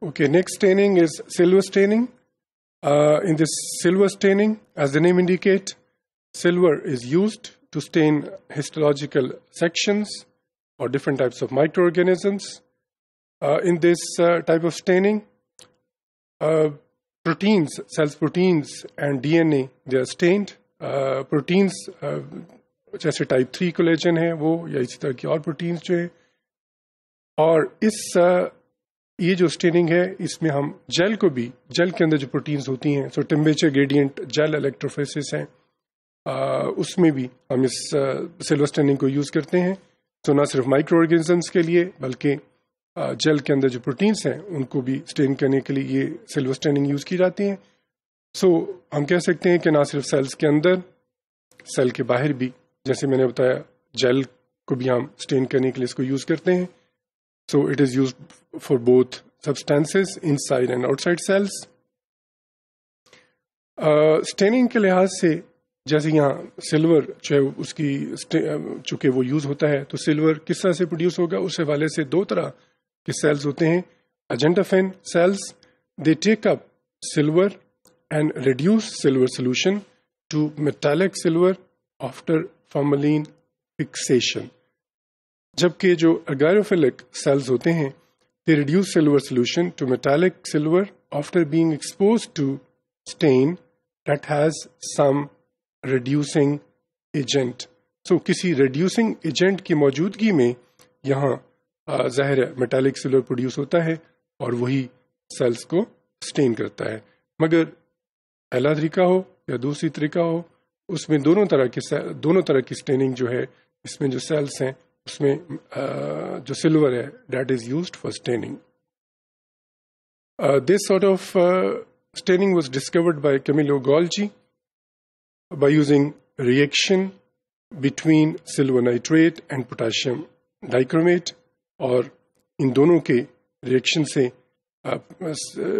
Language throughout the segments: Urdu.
Okay, next staining is silver staining. In this silver staining, as the name indicates, silver is used to stain histological sections or different types of microorganisms. In this type of staining, proteins, cells proteins and DNA, they are stained. Proteins جیسے ٹائپ 3 کولیجن ہے وہ یا اسی طرح کی اور پروٹینز جو ہیں. اور یہ جو اسٹیننگ ہے اس میں ہم جیل کو بھی، جیل کے اندر جو پروٹینز ہوتی ہیں، سو ٹیمپریچر گریڈینٹ جیل الیکٹروفیسس ہیں، اس میں بھی ہم اس سلور اسٹیننگ کو یوز کرتے ہیں. سو نہ صرف مائکرو آرگینزمس کے لیے بلکہ جیل کے اندر جو پروٹینز ہیں ان کو بھی اسٹین کرنے کے لیے یہ سلور اسٹیننگ یوز کی جاتی ہیں. سو ہم کہہ سکتے ہیں کہ نہ صرف سیلز کے اندر، سیل کے باہر بھی، جیسے میں نے بتایا جیل کو بھی ہم اسٹین کرنے کے لیے اس کو یوز کرتے ہیں. So it is used for both substances inside and outside cells. Staining کے لحاظ سے جیسے یہاں سلور جو ہے اس کی چونکہ وہ یوز ہوتا ہے تو سلور کس طرح سے پروڈیوس ہوگا، اس حوالے سے دو طرح کے سیلز ہوتے ہیں. Argentaffin cells they take up silver and reduce silver solution to metallic silver after formalin fixation. جبکہ جو اگائروفلک سیلز ہوتے ہیں they reduce silver solution to metallic silver after being exposed to stain that has some reducing agent. So کسی reducing agent کی موجودگی میں یہاں ظاہر ہے میٹالک سلور پروڈیوس ہوتا ہے اور وہی سیلز کو سٹین کرتا ہے. مگر پہلا طریقہ ہو یا دوسری طریقہ ہو، اس میں دونوں طرح کی سٹیننگ جو ہے، اس میں جو سیلز ہیں اس میں جو سلور ہے that is used for staining. This sort of staining was discovered by Camillo Golgi by using reaction between silver nitrate and potassium dichromate. اور ان دونوں کے ریئیکشن سے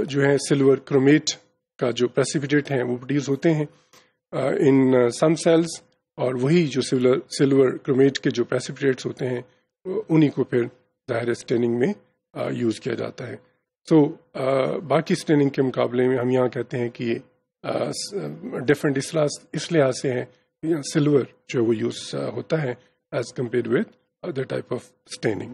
جو ہے سلور کرومیٹ کا جو پریسیپیٹیٹ ہیں وہ پروڈیوس ہوتے ہیں ان سم سیلز، اور وہی جو سلور کرومیٹ کے جو پریسیپیٹیٹس ہوتے ہیں انہی کو پھر ظاہر اسٹیننگ میں یوز کیا جاتا ہے. سو باقی اسٹیننگ کے مقابلے میں ہم یہاں کہتے ہیں کہ یہ ڈفرینٹ اس لحاظ سے ہے سلور جو وہ یوز ہوتا ہے as compare with other type of staining.